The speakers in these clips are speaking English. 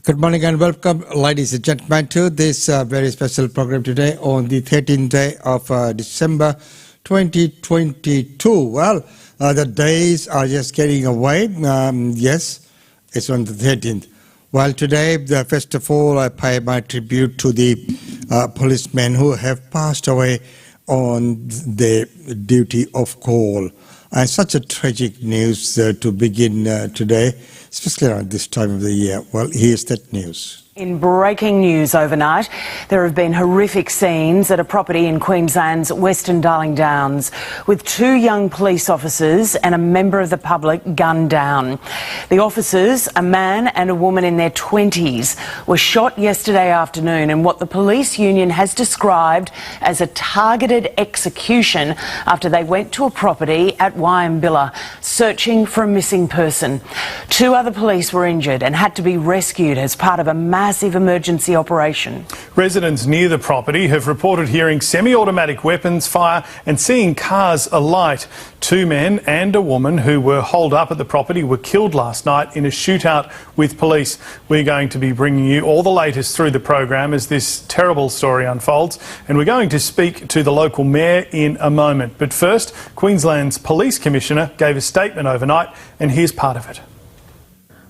Good morning and welcome, ladies and gentlemen, to this very special program today on the 13th day of December 2022. Well, the days are just getting away. Yes, it's on the 13th. Well, today, first of all, I pay my tribute to the policemen who have passed away on their duty of call. And such a tragic news to begin today, especially around this time of the year. Well, here's that news. In breaking news overnight, there have been horrific scenes at a property in Queensland's Western Darling Downs, with 2 young police officers and a member of the public gunned down. The officers, a man and a woman in their 20s, were shot yesterday afternoon in what the police union has described as a targeted execution after they went to a property at Wyambilla searching for a missing person. 2 other police were injured and had to be rescued as part of a massive emergency operation. Residents near the property have reported hearing semi-automatic weapons fire and seeing cars alight. 2 men and a woman who were holed up at the property were killed last night in a shootout with police. We're going to be bringing you all the latest through the program as this terrible story unfolds, and we're going to speak to the local mayor in a moment. But first, Queensland's Police Commissioner gave a statement overnight, and here's part of it.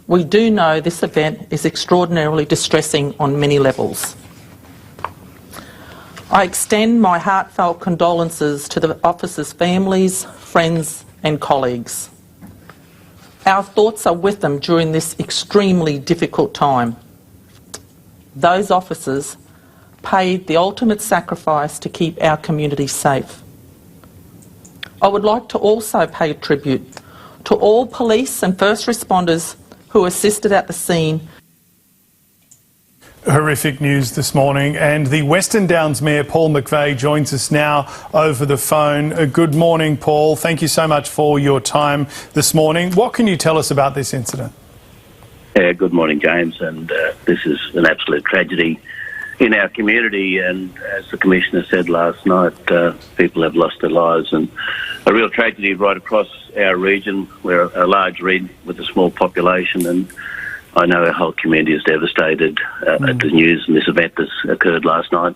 We do know this event is extraordinarily distressing on many levels. I extend my heartfelt condolences to the officers' families, friends and colleagues. Our thoughts are with them during this extremely difficult time. Those officers paid the ultimate sacrifice to keep our community safe. I would like to also pay tribute to all police and first responders who assisted at the scene. Horrific news this morning, and the Western Downs Mayor Paul McVeigh joins us now over the phone. Good morning, Paul. Thank you so much for your time this morning. What can you tell us about this incident? Good morning, James, and this is an absolute tragedy in our community, and as the Commissioner said last night, people have lost their lives, and a real tragedy right across our region. We're a large region with a small population, and I know our whole community is devastated at the news and this event that's occurred last night.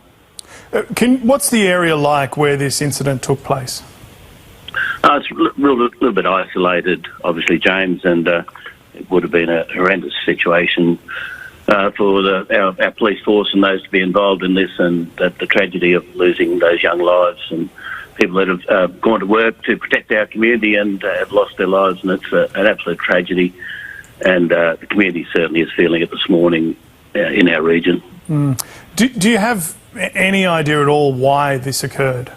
What's the area like where this incident took place? It's a little bit isolated, obviously, James, and it would have been a horrendous situation for our police force and those to be involved in this, and the tragedy of losing those young lives and people that have gone to work to protect our community and have lost their lives, and it's an absolute tragedy. And the community certainly is feeling it this morning in our region. Do you have any idea at all why this occurred?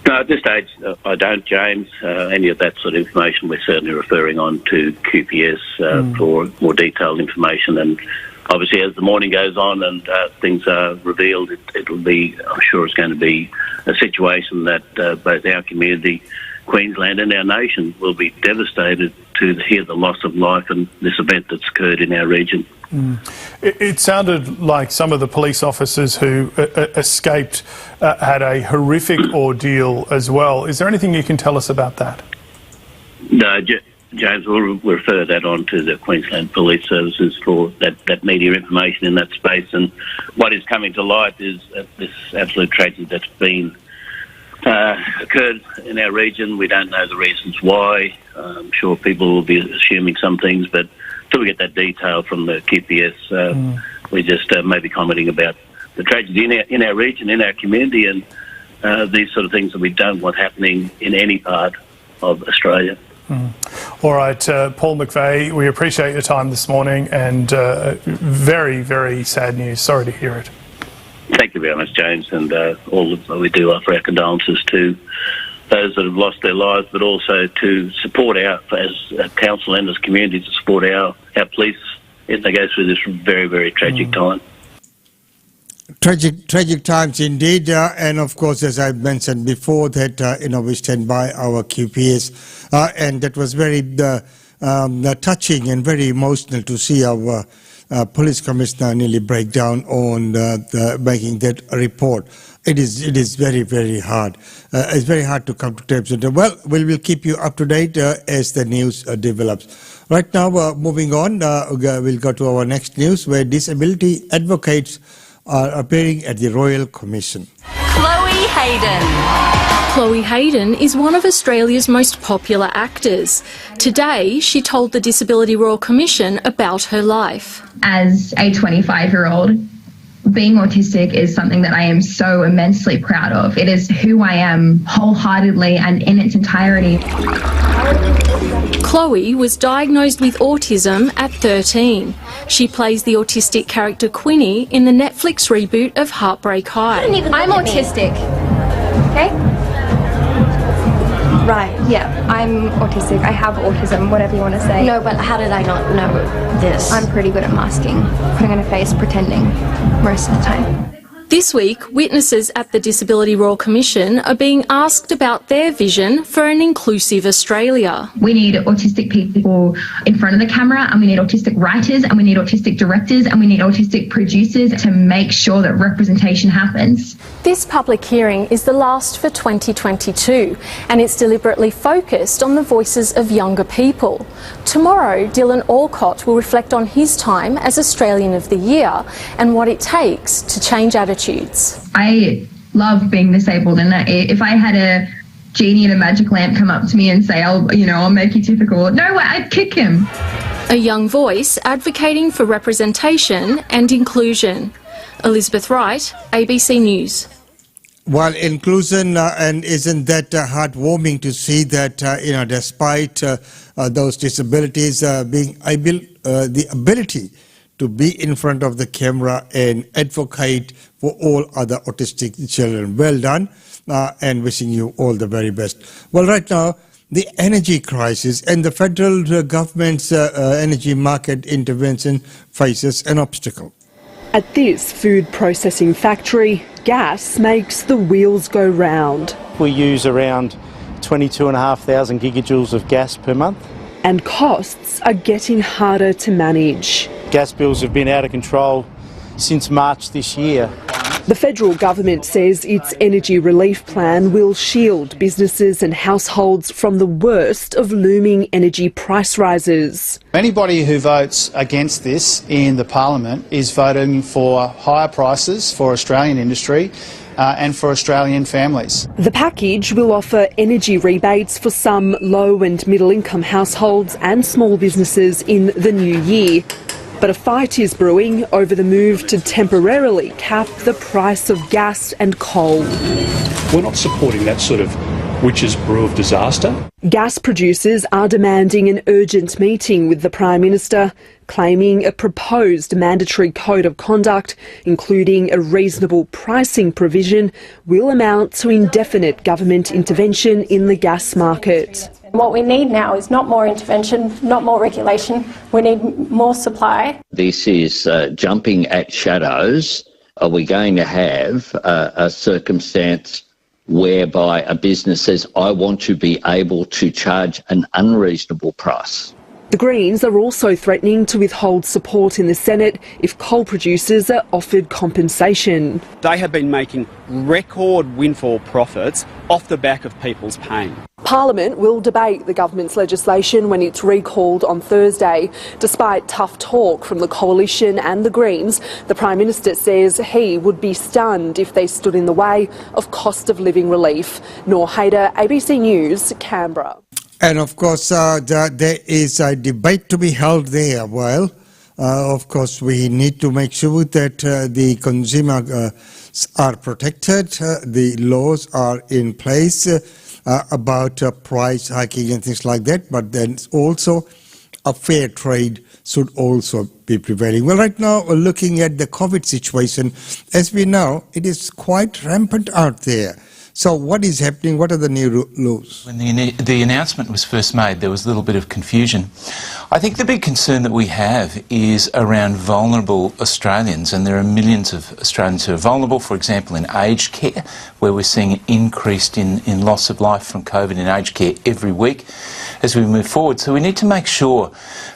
No, at this stage I don't, James. Any of that sort of information we're certainly referring on to QPS for more detailed information. And obviously as the morning goes on and things are revealed, it'll be, I'm sure it's going to be a situation that both our community, Queensland and our nation will be devastated to hear the loss of life and this event that's occurred in our region. It sounded like some of the police officers who escaped had a horrific ordeal as well. Is there anything you can tell us about that? No, James, we'll refer that on to the Queensland Police Services for that media information in that space. And what is coming to light is this absolute tragedy that's been occurred in our region. We don't know the reasons why. I'm sure people will be assuming some things, but until we get that detail from the QPS, we just may be commenting about the tragedy in our region, in our community, and these sort of things that we don't want happening in any part of Australia. All right, Paul McVeigh, we appreciate your time this morning, and very, very sad news. Sorry to hear it. Thank you very much, James, and all that we do offer our condolences to those that have lost their lives, but also to support as a council and as community, to support our police as they go through this very, very tragic time. Tragic times indeed, and of course, as I mentioned before, that we stand by our QPS, and that was very touching and very emotional to see our police commissioner nearly break down on making that report. It is very, very hard. It's very hard to come to terms with it. Well, we will keep you up to date as the news develops. Right now, moving on, we'll go to our next news, where disability advocates are appearing at the Royal Commission. Chloe Hayden. Chloe Hayden is one of Australia's most popular actors. Today, she told the Disability Royal Commission about her life. As a 25-year-old, being autistic is something that I am so immensely proud of. It is who I am wholeheartedly and in its entirety. Chloe was diagnosed with autism at 13. She plays the autistic character Quinny in the Netflix reboot of Heartbreak High. I'm autistic. Okay? Right, yeah, I'm autistic. I have autism, whatever you want to say. No, but how did I not know this? I'm pretty good at masking, putting on a face, pretending most of the time. This week, witnesses at the Disability Royal Commission are being asked about their vision for an inclusive Australia. We need autistic people in front of the camera, and we need autistic writers, and we need autistic directors, and we need autistic producers to make sure that representation happens. This public hearing is the last for 2022, and it's deliberately focused on the voices of younger people. Tomorrow, Dylan Alcott will reflect on his time as Australian of the Year and what it takes to change attitudes. I love being disabled, and if I had a genie in a magic lamp come up to me and say, I'll make you typical, no way, I'd kick him. A young voice advocating for representation and inclusion. Elizabeth Wright, ABC News. Well, inclusion, and isn't that heartwarming to see that, despite those disabilities, being able, the ability to be in front of the camera and advocate for all other autistic children. Well done, and wishing you all the very best. Well, right now, the energy crisis and the federal government's energy market intervention faces an obstacle. At this food processing factory, gas makes the wheels go round. We use around 22,500 gigajoules of gas per month. And costs are getting harder to manage. Gas bills have been out of control since March this year. The federal government says its energy relief plan will shield businesses and households from the worst of looming energy price rises. Anybody who votes against this in the parliament is voting for higher prices for Australian industry and for Australian families. The package will offer energy rebates for some low and middle income households and small businesses in the new year. But a fight is brewing over the move to temporarily cap the price of gas and coal. We're not supporting that sort of witch's brew of disaster. Gas producers are demanding an urgent meeting with the Prime Minister, claiming a proposed mandatory code of conduct, including a reasonable pricing provision, will amount to indefinite government intervention in the gas market. What we need now is not more intervention, not more regulation. We need more supply. This is jumping at shadows. Are we going to have a circumstance whereby a business says, I want to be able to charge an unreasonable price? The Greens are also threatening to withhold support in the Senate if coal producers are offered compensation. They have been making record windfall profits off the back of people's pain. Parliament will debate the government's legislation when it's recalled on Thursday. Despite tough talk from the Coalition and the Greens, the Prime Minister says he would be stunned if they stood in the way of cost of living relief. Noor Haider, ABC News, Canberra. And of course, there is a debate to be held there. Well, of course, we need to make sure that the consumers are protected, the laws are in place about price hiking and things like that, but then also a fair trade should also be prevailing. Well, right now, we're looking at the COVID situation. As we know, it is quite rampant out there. So what is happening? What are the new laws? When the announcement was first made, there was a little bit of confusion. I think the big concern that we have is around vulnerable Australians, and there are millions of Australians who are vulnerable, for example, in aged care, where we're seeing an increase in loss of life from COVID in aged care every week as we move forward. So we need to make sure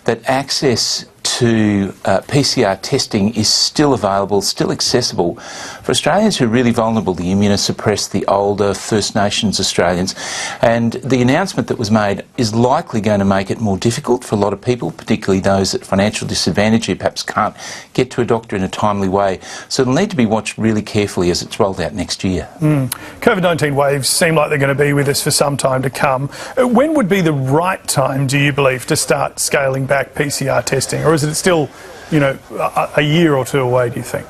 that access to PCR testing is still available, still accessible for Australians who are really vulnerable, the immunosuppressed, the older First Nations Australians. And the announcement that was made is likely going to make it more difficult for a lot of people, particularly those at financial disadvantage who perhaps can't get to a doctor in a timely way. So it'll need to be watched really carefully as it's rolled out next year. COVID-19 waves seem like they're going to be with us for some time to come. When would be the right time, do you believe, to start scaling back PCR testing? Or is it still, you know, a year or two away, do you think?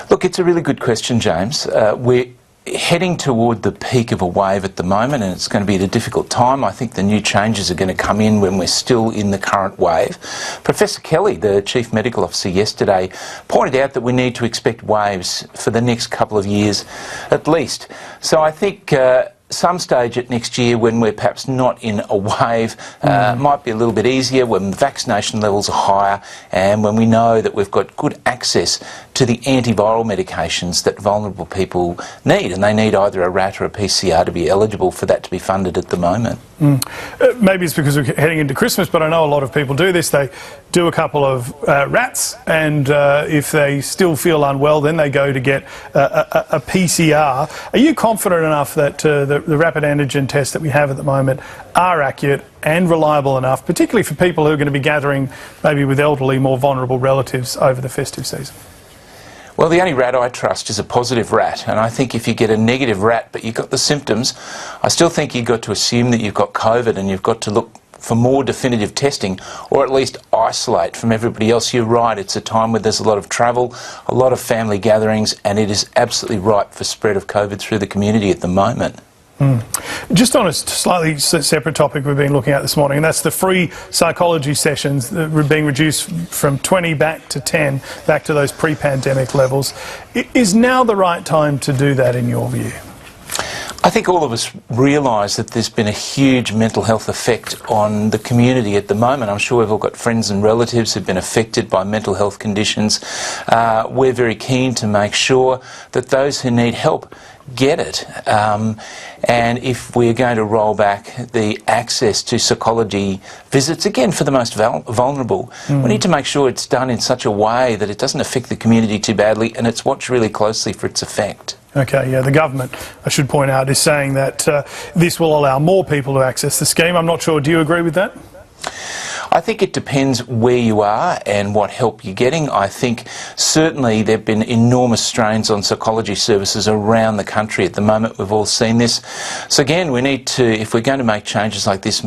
Look, it's a really good question, James. We're heading toward the peak of a wave at the moment, and it's going to be at a difficult time. I think the new changes are going to come in when we're still in the current wave. Professor Kelly, the Chief Medical Officer, yesterday pointed out that we need to expect waves for the next couple of years at least. So I think some stage at next year, when we're perhaps not in a wave, might be a little bit easier, when vaccination levels are higher and when we know that we've got good access to the antiviral medications that vulnerable people need, and they need either a RAT or a PCR to be eligible for that to be funded at the moment. Maybe it's because we're heading into Christmas, but I know a lot of people do this. They do a couple of RATs, and if they still feel unwell, then they go to get a PCR. Are you confident enough that the rapid antigen tests that we have at the moment are accurate and reliable enough, particularly for people who are going to be gathering maybe with elderly, more vulnerable relatives over the festive season? Well, the only RAT I trust is a positive RAT, and I think if you get a negative RAT but you've got the symptoms, I still think you've got to assume that you've got COVID, and you've got to look for more definitive testing, or at least isolate from everybody else. You're right, it's a time where there's a lot of travel, a lot of family gatherings, and it is absolutely ripe for spread of COVID through the community at the moment. Just on a slightly separate topic we've been looking at this morning, and that's the free psychology sessions that were being reduced from 20 back to 10, back to those pre-pandemic levels. Is now the right time to do that, in your view? I think all of us realise that there's been a huge mental health effect on the community at the moment. I'm sure we've all got friends and relatives who've been affected by mental health conditions. We're very keen to make sure that those who need help get it. And if we're going to roll back the access to psychology visits, again, for the most vulnerable, we need to make sure it's done in such a way that it doesn't affect the community too badly, and it's watched really closely for its effect. Okay, yeah, the government, I should point out, is saying that this will allow more people to access the scheme. I'm not sure, do you agree with that? I think it depends where you are and what help you're getting. I think certainly there have been enormous strains on psychology services around the country at the moment. We've all seen this. So again, we need to, if we're going to make changes like this,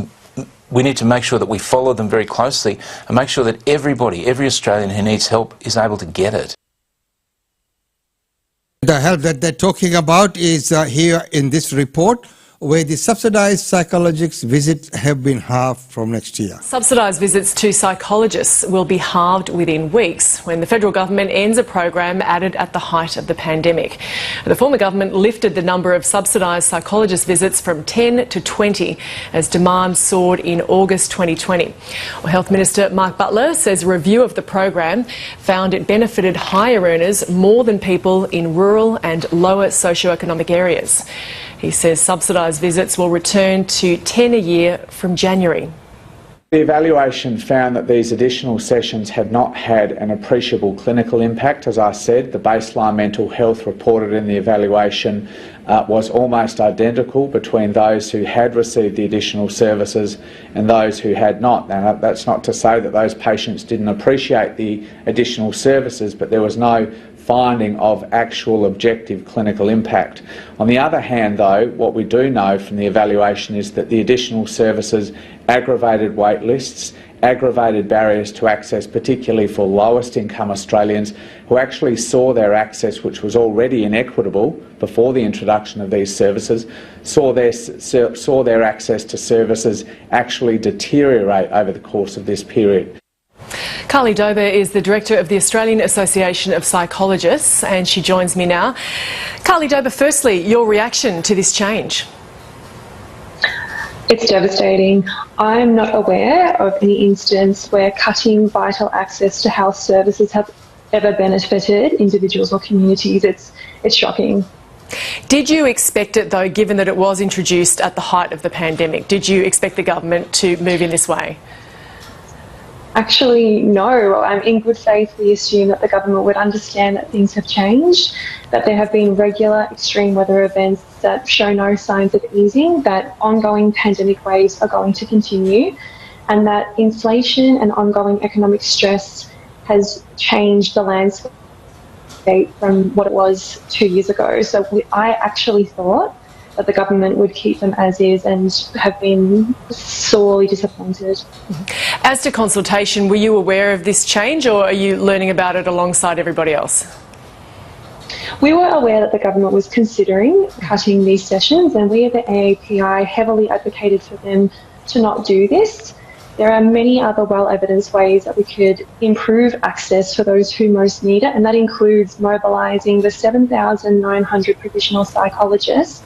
we need to make sure that we follow them very closely and make sure that everybody, every Australian who needs help is able to get it. The help that they're talking about is here in this report, where the subsidised psychologists' visits have been halved from next year. Subsidised visits to psychologists will be halved within weeks when the federal government ends a program added at the height of the pandemic. The former government lifted the number of subsidised psychologist visits from 10 to 20 as demand soared in August 2020. Health Minister Mark Butler says a review of the program found it benefited higher earners more than people in rural and lower socioeconomic areas. He says subsidised visits will return to 10 a year from January. The evaluation found that these additional sessions had not had an appreciable clinical impact. As I said, the baseline mental health reported in the evaluation was almost identical between those who had received the additional services and those who had not. Now, that's not to say that those patients didn't appreciate the additional services, but there was no finding of actual objective clinical impact. On the other hand, though, what we do know from the evaluation is that the additional services aggravated wait lists, aggravated barriers to access, particularly for lowest income Australians who actually saw their access, which was already inequitable before the introduction of these services, saw their access to services actually deteriorate over the course of this period. Carly Dober is the Director of the Australian Association of Psychologists and she joins me now. Carly Dober, firstly, your reaction to this change? It's devastating. I'm not aware of any instance where cutting vital access to health services have ever benefited individuals or communities. It's shocking. Did you expect it, though, given that it was introduced at the height of the pandemic? Did you expect the government to move in this way? Actually, no. In good faith, we assume that the government would understand that things have changed, that there have been regular extreme weather events that show no signs of easing, that ongoing pandemic waves are going to continue, and that inflation and ongoing economic stress has changed the landscape from what it was 2 years ago. So I actually thought that the government would keep them as is and have been sorely disappointed. As to consultation, were you aware of this change or are you learning about it alongside everybody else? We were aware that the government was considering cutting these sessions and we at the AAPI heavily advocated for them to not do this. There are many other well-evidenced ways that we could improve access for those who most need it, and that includes mobilising the 7,900 provisional psychologists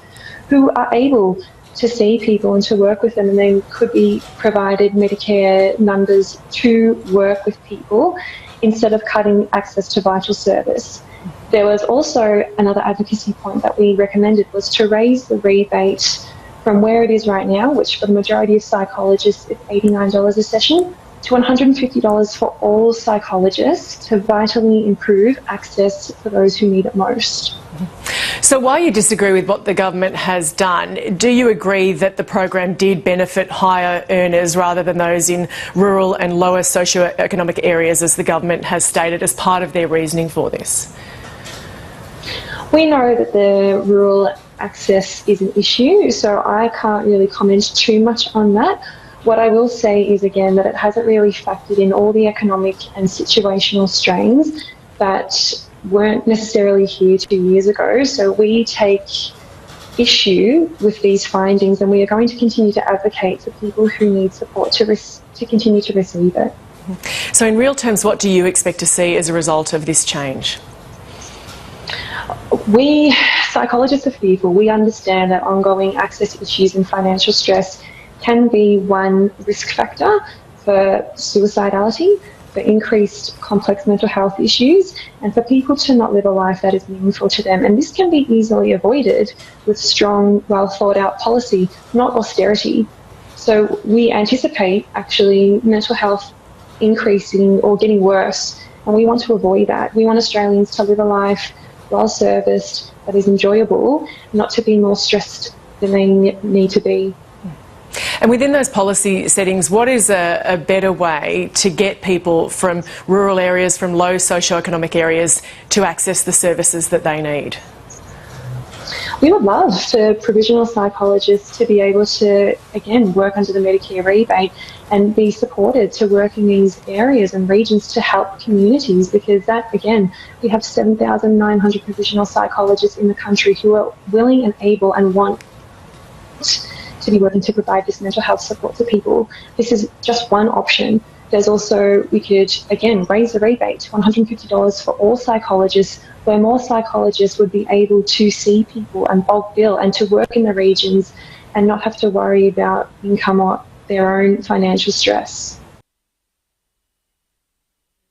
who are able to see people and to work with them, and then could be provided Medicare numbers to work with people instead of cutting access to vital service. There was also another advocacy point that we recommended was to raise the rebate from where it is right now, which for the majority of psychologists is $89 a session, to $150 for all psychologists to vitally improve access for those who need it most. So while you disagree with what the government has done, do you agree that the program did benefit higher earners rather than those in rural and lower socioeconomic areas, as the government has stated as part of their reasoning for this? We know that the rural access is an issue, so I can't really comment too much on that. What I will say is, again, that it hasn't really factored in all the economic and situational strains that weren't necessarily here 2 years ago. So we take issue with these findings and we are going to continue to advocate for people who need support to continue to receive it. So in real terms, what do you expect to see as a result of this change? We, psychologists, are fearful. We understand that ongoing access issues and financial stress can be one risk factor for suicidality, for increased complex mental health issues, and for people to not live a life that is meaningful to them. And this can be easily avoided with strong, well thought out policy, not austerity. So we anticipate actually mental health increasing or getting worse, and we want to avoid that. We want Australians to live a life well serviced, that is enjoyable, not to be more stressed than they need to be. And within those policy settings, what is a better way to get people from rural areas, from low socioeconomic areas, to access the services that they need? We would love for provisional psychologists to be able to, again, work under the Medicare rebate and be supported to work in these areas and regions to help communities, because that, again, we have 7,900 provisional psychologists in the country who are willing and able and want to be willing to provide this mental health support to people. This is just one option. There's also, we could, again, raise the rebate to $150 for all psychologists, where more psychologists would be able to see people and bulk bill and to work in the regions and not have to worry about income or their own financial stress.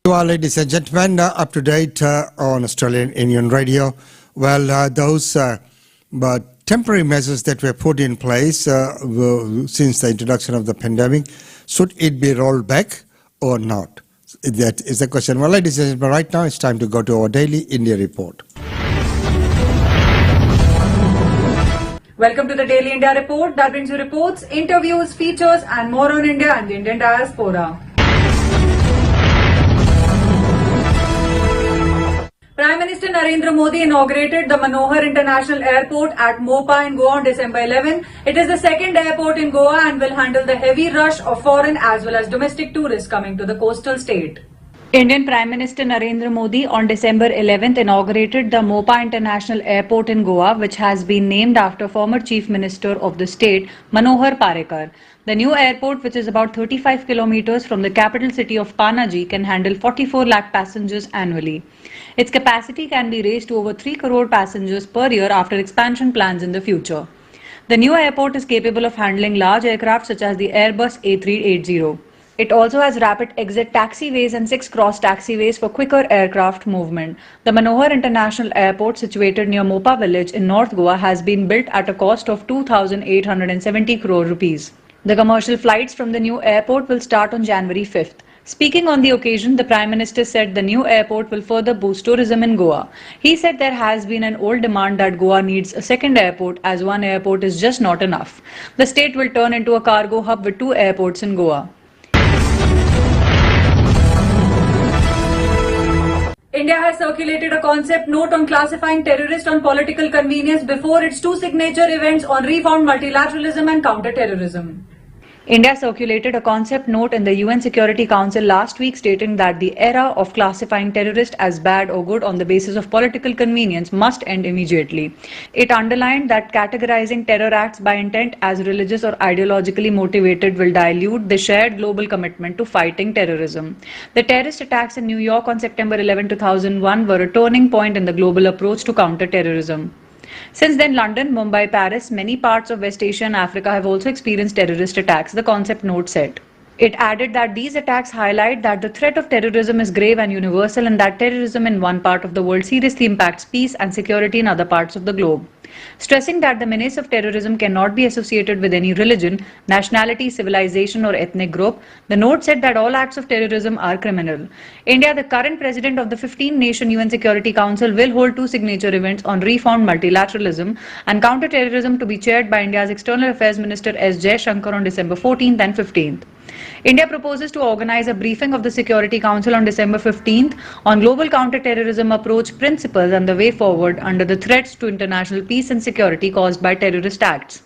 Well, ladies and gentlemen, up to date on Australian Indian Radio. Well, those temporary measures that were put in place since the introduction of the pandemic, should it be rolled back or not? That is the question. Well, ladies and gentlemen, right now it's time to go to our daily India report. Welcome to the Daily India Report that brings you reports, interviews, features and more on India and the Indian diaspora. Prime Minister Narendra Modi inaugurated the Manohar International Airport at Mopa in Goa on December 11. It is the second airport in Goa and will handle the heavy rush of foreign as well as domestic tourists coming to the coastal state. Indian Prime Minister Narendra Modi on December 11th inaugurated the Mopa International Airport in Goa, which has been named after former Chief Minister of the state, Manohar Parrikar. The new airport, which is about 35 kilometers from the capital city of Panaji, can handle 44 lakh passengers annually. Its capacity can be raised to over 3 crore passengers per year after expansion plans in the future. The new airport is capable of handling large aircraft such as the Airbus A380. It also has rapid exit taxiways and 6 cross taxiways for quicker aircraft movement. The Manohar International Airport, situated near Mopa village in North Goa, has been built at a cost of 2,870 crore rupees. The commercial flights from the new airport will start on January 5th. Speaking on the occasion, the Prime Minister said the new airport will further boost tourism in Goa. He said there has been an old demand that Goa needs a second airport, as one airport is just not enough. The state will turn into a cargo hub with 2 airports in Goa. India has circulated a concept note on classifying terrorists on political convenience before its 2 signature events on reformed multilateralism and counter-terrorism. India circulated a concept note in the UN Security Council last week stating that the era of classifying terrorists as bad or good on the basis of political convenience must end immediately. It underlined that categorizing terror acts by intent as religious or ideologically motivated will dilute the shared global commitment to fighting terrorism. The terrorist attacks in New York on September 11, 2001 were a turning point in the global approach to counter-terrorism. Since then, London, Mumbai, Paris, many parts of West Asia and Africa have also experienced terrorist attacks, the concept note said. It added that these attacks highlight that the threat of terrorism is grave and universal, and that terrorism in one part of the world seriously impacts peace and security in other parts of the globe. Stressing that the menace of terrorism cannot be associated with any religion, nationality, civilization or ethnic group, the note said that all acts of terrorism are criminal. India, the current president of the 15-nation UN Security Council, will hold 2 signature events on reformed multilateralism and counter-terrorism to be chaired by India's External Affairs Minister S. Jaishankar on December 14th and 15th. India proposes to organize a briefing of the Security Council on December 15th on global counter-terrorism approach principles and the way forward under the threats to international peace and security caused by terrorist acts.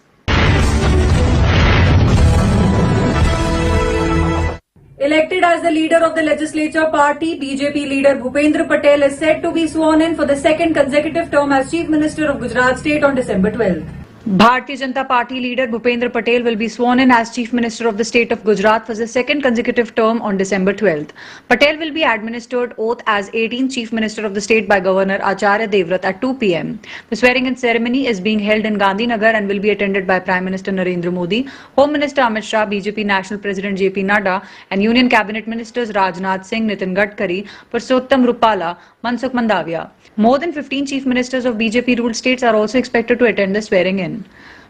Elected as the leader of the legislature party, BJP leader Bhupendra Patel is said to be sworn in for the 2nd consecutive term as Chief Minister of Gujarat State on December 12th. Bharatiya Janata Party leader Bhupendra Patel will be sworn in as Chief Minister of the state of Gujarat for the 2nd consecutive term on December 12th. Patel will be administered oath as 18th Chief Minister of the state by Governor Acharya Devvrat at 2 p.m. The swearing-in ceremony is being held in Gandhinagar and will be attended by Prime Minister Narendra Modi, Home Minister Amit Shah, BJP National President JP Nadda and Union Cabinet Ministers Rajnath Singh, Nitin Gadkari, Purushottam Rupala, Mansukh Mandavia. More than 15 Chief Ministers of BJP-ruled states are also expected to attend the swearing-in.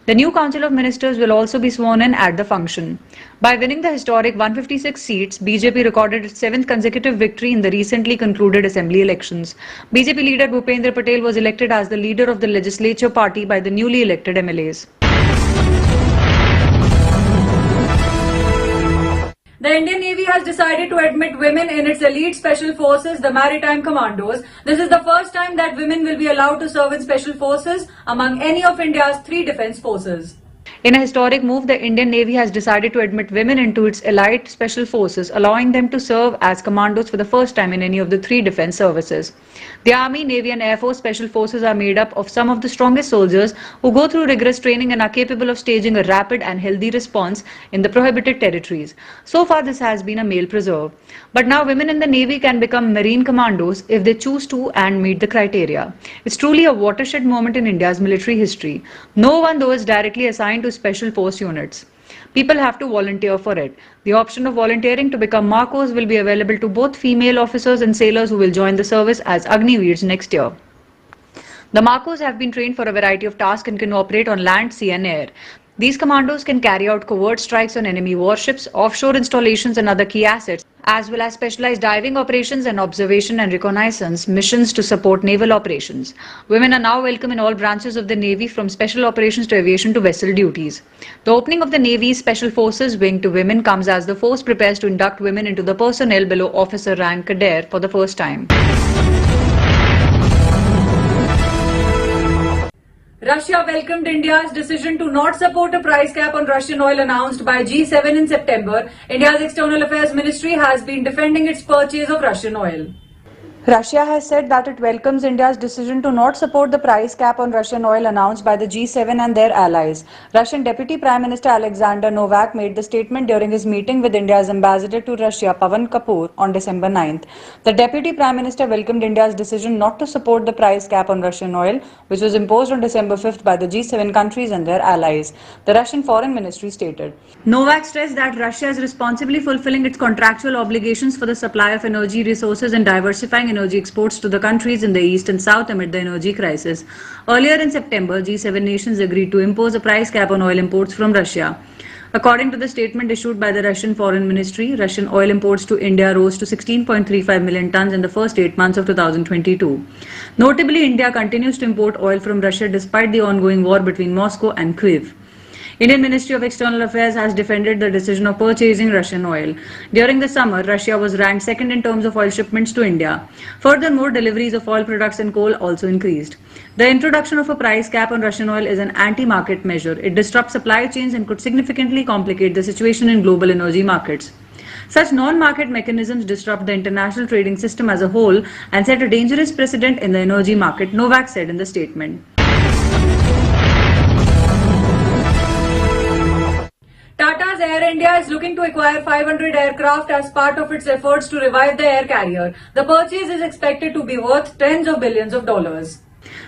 The new Council of Ministers will also be sworn in at the function. By winning the historic 156 seats, BJP recorded its 7th consecutive victory in the recently concluded assembly elections. BJP leader Bhupendra Patel was elected as the leader of the legislature party by the newly elected MLAs. The Indian Navy has decided to admit women in its elite special forces, the Maritime Commandos. This is the first time that women will be allowed to serve in special forces among any of India's 3 defence forces. In a historic move, the Indian Navy has decided to admit women into its elite special forces, allowing them to serve as commandos for the first time in any of the 3 defence services. The Army, Navy and Air Force special forces are made up of some of the strongest soldiers who go through rigorous training and are capable of staging a rapid and healthy response in the prohibited territories. So far, this has been a male preserve. But now women in the Navy can become marine commandos if they choose to and meet the criteria. It's truly a watershed moment in India's military history. No one, though, is directly assigned to special force units. People have to volunteer for it. The option of volunteering to become Marcos will be available to both female officers and sailors who will join the service as Agniveers next year. The Marcos have been trained for a variety of tasks and can operate on land, sea and air. These commandos can carry out covert strikes on enemy warships, offshore installations and other key assets, as well as specialized diving operations and observation and reconnaissance missions to support naval operations. Women are now welcome in all branches of the Navy, from special operations to aviation to vessel duties. The opening of the Navy's Special Forces wing to women comes as the force prepares to induct women into the personnel below officer rank cadre for the first time. Russia welcomed India's decision to not support a price cap on Russian oil announced by G7 in September. India's External Affairs Ministry has been defending its purchase of Russian oil. Russia has said that it welcomes India's decision to not support the price cap on Russian oil announced by the G7 and their allies. Russian Deputy Prime Minister Alexander Novak made the statement during his meeting with India's ambassador to Russia, Pavan Kapoor, on December 9th. The Deputy Prime Minister welcomed India's decision not to support the price cap on Russian oil, which was imposed on December 5th by the G7 countries and their allies, the Russian Foreign Ministry stated. Novak stressed that Russia is responsibly fulfilling its contractual obligations for the supply of energy resources and diversifying energy exports to the countries in the East and South amid the energy crisis. Earlier in September, G7 nations agreed to impose a price cap on oil imports from Russia. According to the statement issued by the Russian Foreign Ministry, Russian oil imports to India rose to 16.35 million tons in the first 8 months of 2022. Notably, India continues to import oil from Russia despite the ongoing war between Moscow and Kyiv. Indian Ministry of External Affairs has defended the decision of purchasing Russian oil. During the summer, Russia was ranked second in terms of oil shipments to India. Furthermore, deliveries of oil products and coal also increased. The introduction of a price cap on Russian oil is an anti-market measure. It disrupts supply chains and could significantly complicate the situation in global energy markets. Such non-market mechanisms disrupt the international trading system as a whole and set a dangerous precedent in the energy market, Novak said in the statement. Tata's Air India is looking to acquire 500 aircraft as part of its efforts to revive the air carrier. The purchase is expected to be worth tens of billions of dollars.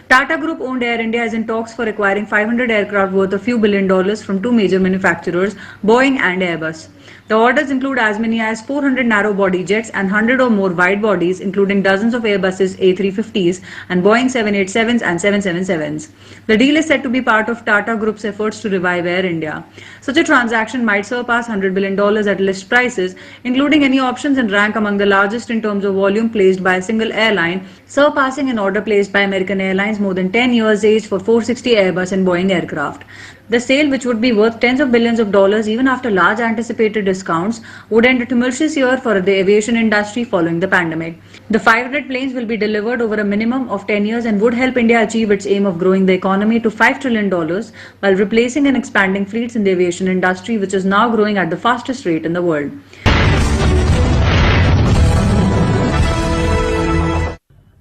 Tata Group owned Air India is in talks for acquiring 500 aircraft worth a few $1 billion from 2 major manufacturers, Boeing and Airbus. The orders include as many as 400 narrow-body jets and 100 or more wide-bodies, including dozens of Airbus's A350s and Boeing 787s and 777s. The deal is said to be part of Tata Group's efforts to revive Air India. Such a transaction might surpass $100 billion at list prices, including any options, and rank among the largest in terms of volume placed by a single airline, surpassing an order placed by American Airlines more than 10 years age for 460 Airbus and Boeing aircraft. The sale, which would be worth tens of billions of dollars even after large anticipated discounts, would end a tumultuous year for the aviation industry following the pandemic. The 500 planes will be delivered over a minimum of 10 years and would help India achieve its aim of growing the economy to $5 trillion while replacing and expanding fleets in the aviation industry, which is now growing at the fastest rate in the world.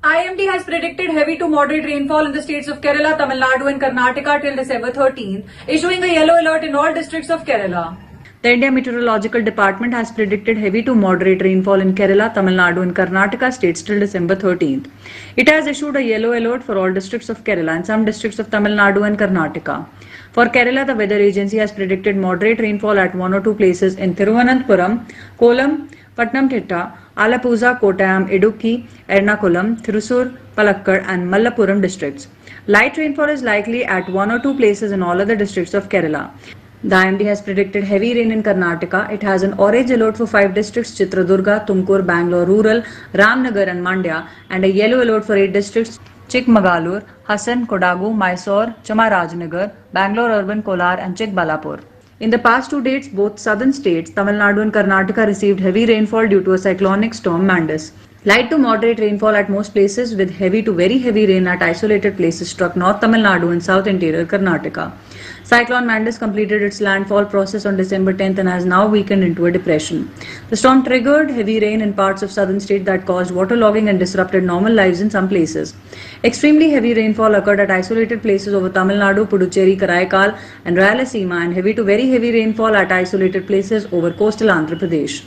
IMD has predicted heavy to moderate rainfall in the states of Kerala, Tamil Nadu and Karnataka till December 13th, issuing a yellow alert in all districts of Kerala. The India Meteorological Department has predicted heavy to moderate rainfall in Kerala, Tamil Nadu and Karnataka states till December 13th. It has issued a yellow alert for all districts of Kerala and some districts of Tamil Nadu and Karnataka. For Kerala, the weather agency has predicted moderate rainfall at 1 or 2 places in Thiruvananthapuram, Kollam, Patnamthitta, Alappuzha, Kottayam, Idukki, Ernakulam, Thrissur, Palakkad and Malappuram districts. Light rainfall is likely at 1 or 2 places in all other districts of Kerala. The IMD has predicted heavy rain in Karnataka. It has an orange alert for 5 districts: Chitradurga, Tumkur, Bangalore Rural, Ramnagar and Mandya, and a yellow alert for 8 districts: Chikmagalur, Hassan, Kodagu, Mysore, Chamarajnagar, Bangalore Urban, Kolar and Chikbalapur. In the past 2 dates, both southern states, Tamil Nadu and Karnataka, received heavy rainfall due to a cyclonic storm Mandis. Light to moderate rainfall at most places with heavy to very heavy rain at isolated places struck North Tamil Nadu and South Interior Karnataka. Cyclone Mandis completed its landfall process on December 10th and has now weakened into a depression. The storm triggered heavy rain in parts of southern state that caused waterlogging and disrupted normal lives in some places. Extremely heavy rainfall occurred at isolated places over Tamil Nadu, Puducherry, Karaikal and Rayalaseema, and heavy to very heavy rainfall at isolated places over coastal Andhra Pradesh.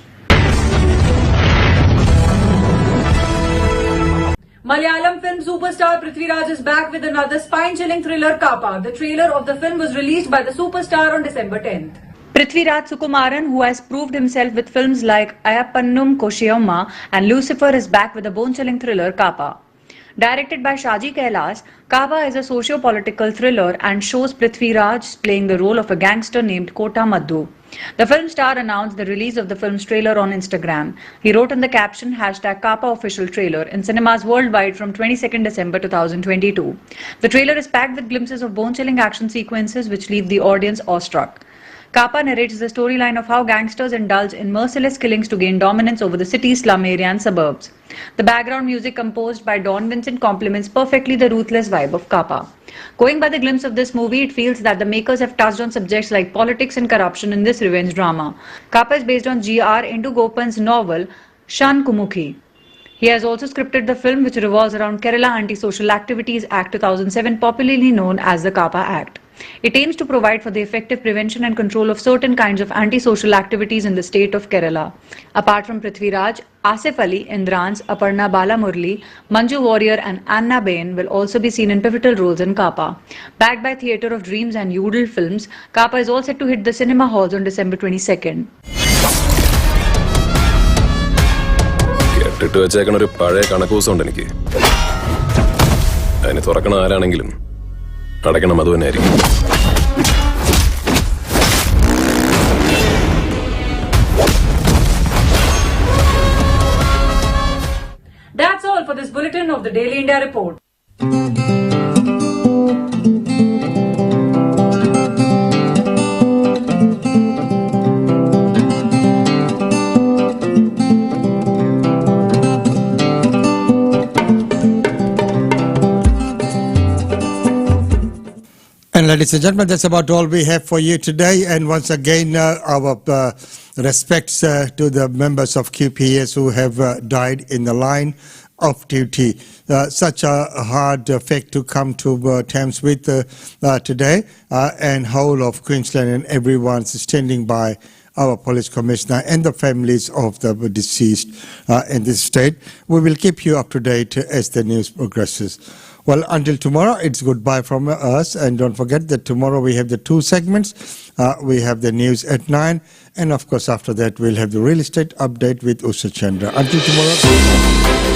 Malayalam film superstar Prithviraj is back with another spine-chilling thriller, Kappa. The trailer of the film was released by the superstar on December 10th. Prithviraj Sukumaran, who has proved himself with films like Ayappannum Koshiyamma and Lucifer, is back with a bone-chilling thriller, Kappa. Directed by Shaji Kailas, Kappa is a socio-political thriller and shows Prithviraj playing the role of a gangster named Kota Madhu. The film star announced the release of the film's trailer on Instagram. He wrote in the caption #KappaOfficialTrailer in cinemas worldwide from 22nd December 2022. The trailer is packed with glimpses of bone-chilling action sequences which leave the audience awestruck. Kappa narrates the storyline of how gangsters indulge in merciless killings to gain dominance over the city's slum area and suburbs. The background music composed by Don Vincent complements perfectly the ruthless vibe of Kappa. Going by the glimpse of this movie, it feels that the makers have touched on subjects like politics and corruption in this revenge drama. Kappa is based on G.R. Indugopan's novel Shan Kumukhi. He has also scripted the film, which revolves around Kerala Anti-Social Activities Act 2007, popularly known as the Kappa Act. It aims to provide for the effective prevention and control of certain kinds of antisocial activities in the state of Kerala. Apart from Prithviraj, Asif Ali, Indrans, Aparna Balamurli, Manju Warrior and Anna Bain will also be seen in pivotal roles in Kappa. Backed by Theatre of Dreams and Udall Films, Kappa is all set to hit the cinema halls on December 22nd. കേട്ടിട്ട് വെച്ചേക്കണ ഒരു പഴയ കണക്കൂസുണ്ട് എനിക്ക്. അതിന് തുറക്കണ ആരാണെങ്കിലും അടയ്ക്കണം അത് തന്നെയായിരിക്കും. That's all for this bulletin of the Daily India Report. And ladies and gentlemen, that's about all we have for you today. And once again, our respects to the members of QPS who have died in the line of duty. Such a hard fact to come to terms with today. And whole of Queensland and everyone's standing by our police commissioner and the families of the deceased in this state. We will keep you up to date as the news progresses. Well, until tomorrow, it's goodbye from us. And don't forget that tomorrow we have the 2 segments. We have the news at 9. And of course, after that, we'll have the real estate update with Usha Chandra. Until tomorrow.